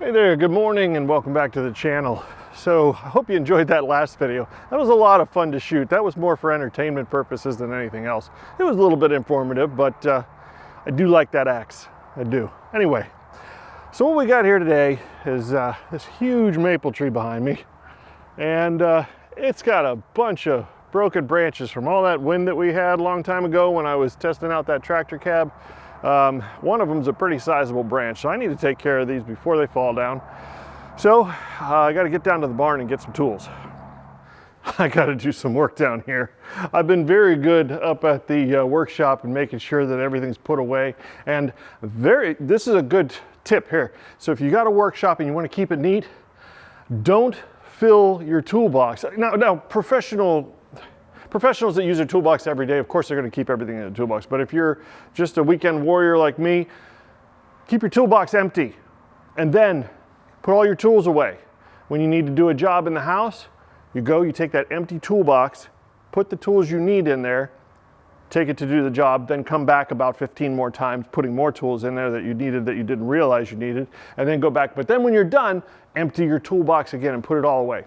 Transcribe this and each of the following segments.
Hey there, good morning and welcome back to the channel. So I hope you enjoyed that last video. That was a lot of fun to shoot. That was more for entertainment purposes than anything else. It was a little bit informative, but I do like that axe. I do. Anyway, so what we got here today is this huge maple tree behind me. And it's got a bunch of broken branches from all that wind that we had a long time ago when I was testing out that tractor cab. One of them's a pretty sizable branch, so I need to take care of these before they fall down. So I got to get down to the barn and get some tools. I got to do some work down here. I've been very good up at the workshop and making sure that everything's put away. And this is a good tip here. So if you got a workshop and you want to keep it neat, don't fill your toolbox. Now professionals that use their toolbox every day, of course they're going to keep everything in the toolbox. But if you're just a weekend warrior like me, keep your toolbox empty and then put all your tools away. When you need to do a job in the house, you take that empty toolbox, put the tools you need in there, take it to do the job, then come back about 15 more times, putting more tools in there that you needed that you didn't realize you needed, and then go back. But then when you're done, empty your toolbox again and put it all away.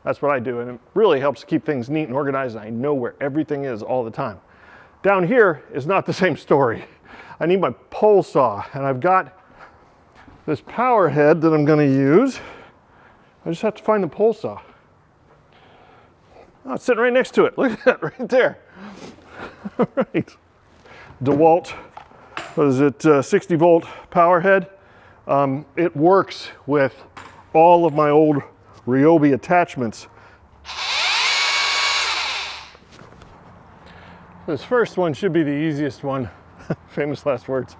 That's what I do, and it really helps keep things neat and organized, and I know where everything is all the time. Down here is not the same story. I need my pole saw, and I've got this power head that I'm going to use. I just have to find the pole saw. Oh, it's sitting right next to it. Look at that right there. All right. DeWalt, what is it, 60 volt power head. It works with all of my old Ryobi attachments. This first one should be the easiest one. Famous last words.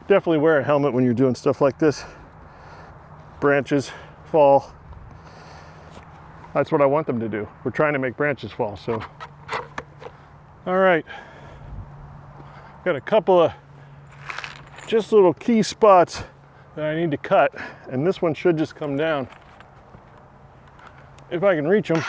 Definitely wear a helmet when you're doing stuff like this. Branches fall. That's what I want them to do. We're trying to make branches fall, so. All right. Got a couple of just little key spots that I need to cut, and this one should just come down if I can reach them.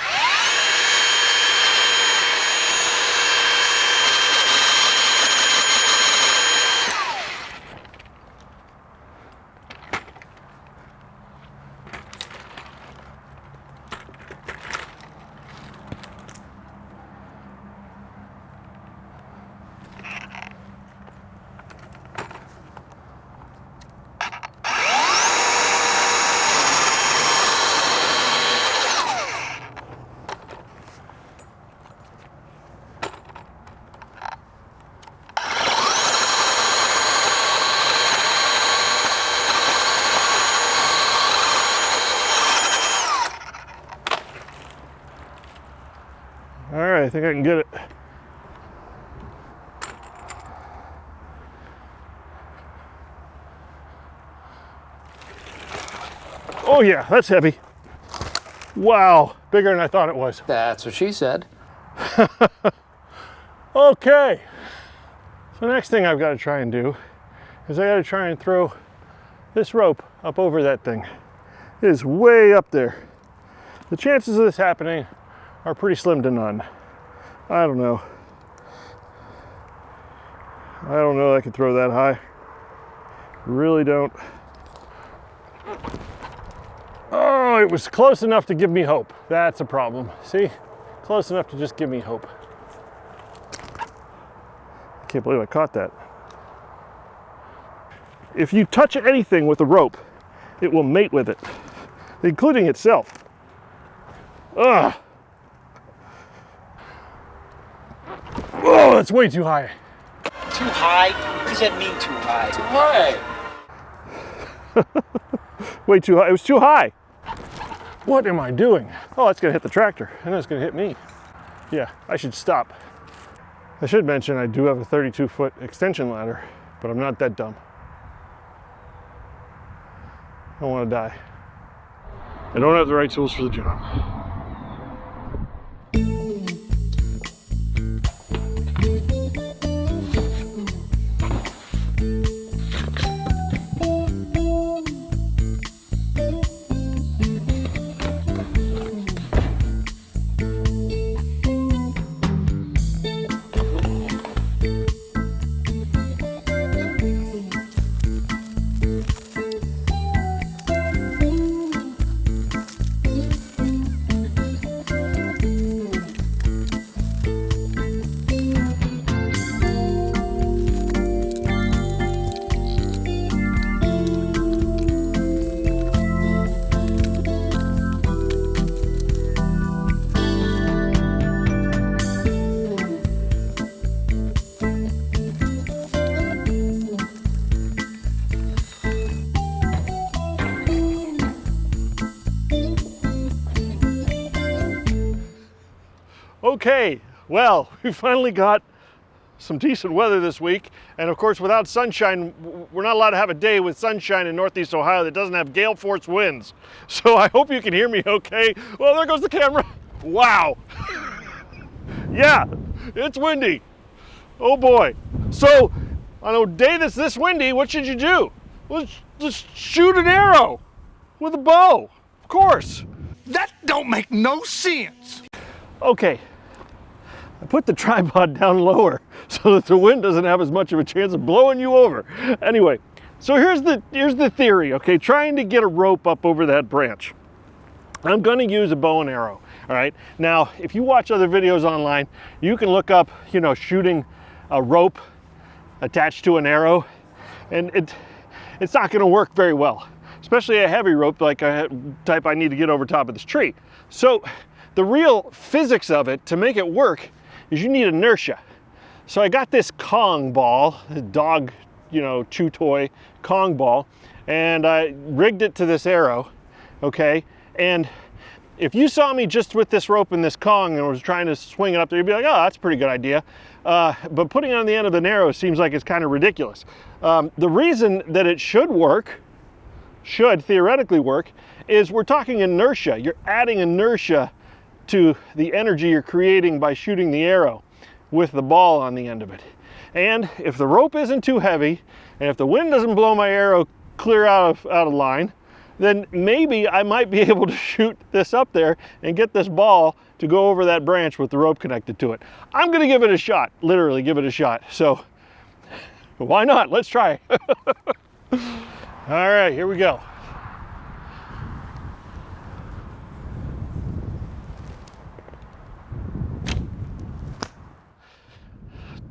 All right, I think I can get it. Oh yeah, that's heavy. Wow, bigger than I thought it was. That's what she said. Okay, so next thing I've got to try and do is I got to try and throw this rope up over that thing. It is way up there. The chances of this happening are pretty slim to none. I don't know. I can throw that high. Really don't. Oh, it was close enough to give me hope. That's a problem. See? Close enough to just give me hope. I can't believe I caught that. If you touch anything with a rope, it will mate with it, including itself. Ugh. Oh, that's way too high. Too high? What does that mean, too high? Too high. Way too high. It was too high. What am I doing? Oh, that's gonna hit the tractor, and that's gonna hit me. Yeah, I should stop. I should mention I do have a 32-foot extension ladder, but I'm not that dumb. I don't want to die. I don't have the right tools for the job. Okay, well, we finally got some decent weather this week, and of course without sunshine, we're not allowed to have a day with sunshine in Northeast Ohio that doesn't have gale force winds. So I hope you can hear me okay. Well, there goes the camera. Wow. Yeah, it's windy. Oh boy. So on a day that's this windy, what should you do? Well, just shoot an arrow with a bow, of course. That don't make no sense. Okay, I put the tripod down lower so that the wind doesn't have as much of a chance of blowing you over. Anyway, so here's the theory, okay? Trying to get a rope up over that branch. I'm gonna use a bow and arrow, all right? Now, if you watch other videos online, you can look up, you know, shooting a rope attached to an arrow, and it's not gonna work very well, especially a heavy rope like a type I need to get over top of this tree. So the real physics of it, to make it work, is you need inertia. So I got this Kong ball, a dog, you know, chew toy Kong ball, and I rigged it to this arrow, okay? And if you saw me just with this rope and this Kong and was trying to swing it up there, you'd be like, oh, that's a pretty good idea. But putting it on the end of an arrow seems like it's kind of ridiculous. The reason that it should theoretically work, is we're talking inertia. You're adding inertia to the energy you're creating by shooting the arrow with the ball on the end of it. And if the rope isn't too heavy, and if the wind doesn't blow my arrow clear out of line, then maybe I might be able to shoot this up there and get this ball to go over that branch with the rope connected to it. I'm gonna give it a shot, literally give it a shot. So why not? Let's try. All right, here we go.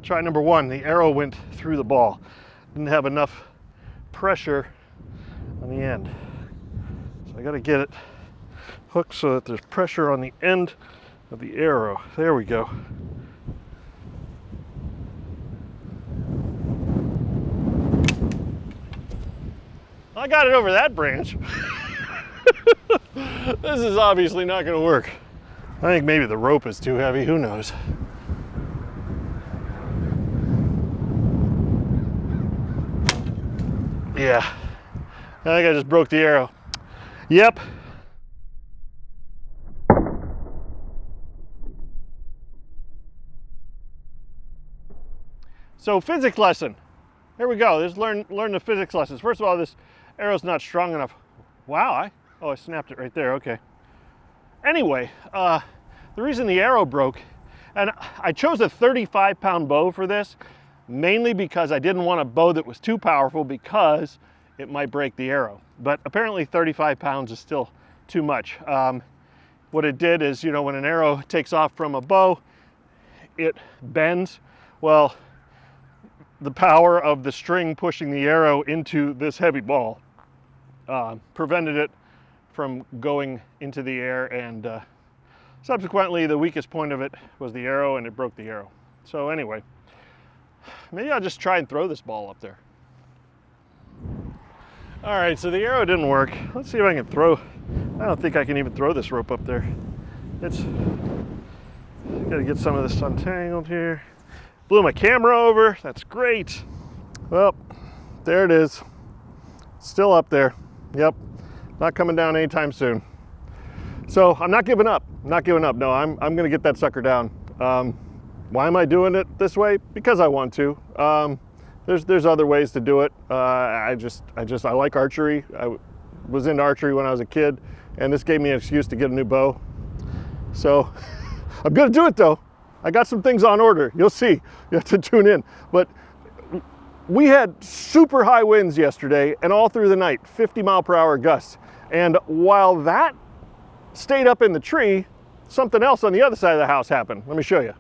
Try number one, the arrow went through the ball. Didn't have enough pressure on the end. So I gotta get it hooked so that there's pressure on the end of the arrow. There we go. I got it over that branch. This is obviously not gonna work. I think maybe the rope is too heavy, who knows? Yeah, I think I just broke the arrow. Yep. So physics lesson. Here we go. Let's learn the physics lessons. First of all, this arrow's not strong enough. Wow, I snapped it right there, okay. Anyway, the reason the arrow broke, and I chose a 35-pound bow for this, mainly because I didn't want a bow that was too powerful because it might break the arrow. But apparently 35 pounds is still too much. What it did is, you know, when an arrow takes off from a bow, it bends. Well, the power of the string pushing the arrow into this heavy ball prevented it from going into the air, and subsequently the weakest point of it was the arrow, and it broke the arrow. So anyway, maybe I'll just try and throw this ball up there. All right, so the arrow didn't work. Let's see if I can throw. I don't think I can even throw this rope up there. It's gotta get some of this untangled here. Blew my camera over, that's great. Well, there it is. Still up there. Yep, not coming down anytime soon. So I'm not giving up. I'm not giving up. No, I'm gonna get that sucker down. Why am I doing it this way? Because I want to. There's other ways to do it. I like archery. I was into archery when I was a kid, and this gave me an excuse to get a new bow. So I'm gonna do it though. I got some things on order. You'll see. You have to tune in. But we had super high winds yesterday and all through the night, 50-mile-per-hour gusts. And while that stayed up in the tree, something else on the other side of the house happened. Let me show you.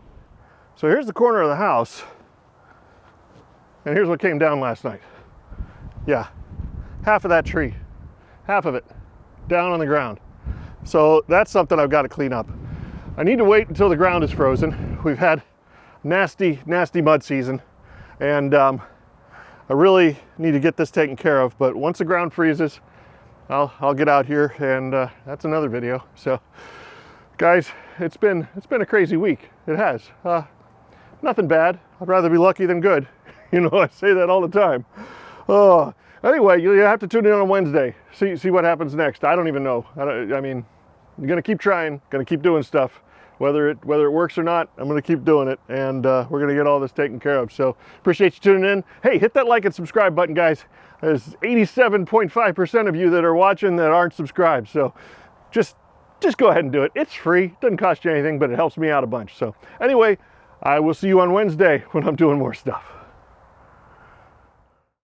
So here's the corner of the house, and here's what came down last night. Yeah, half of that tree, half of it, down on the ground. So that's something I've got to clean up. I need to wait until the ground is frozen. We've had nasty, nasty mud season, and I really need to get this taken care of. But once the ground freezes, I'll get out here, and that's another video. So Guys, it's been a crazy week. It has. Nothing bad. I'd rather be lucky than good. You know, I say that all the time. Anyway, you have to tune in on Wednesday. See what happens next. I don't even know. I mean, I'm gonna keep trying. Gonna keep doing stuff. Whether it works or not, I'm gonna keep doing it, and we're gonna get all this taken care of. So appreciate you tuning in. Hey, hit that like and subscribe button, guys. There's 87.5% of you that are watching that aren't subscribed. So just go ahead and do it. It's free. Doesn't cost you anything, but it helps me out a bunch. So anyway, I will see you on Wednesday when I'm doing more stuff.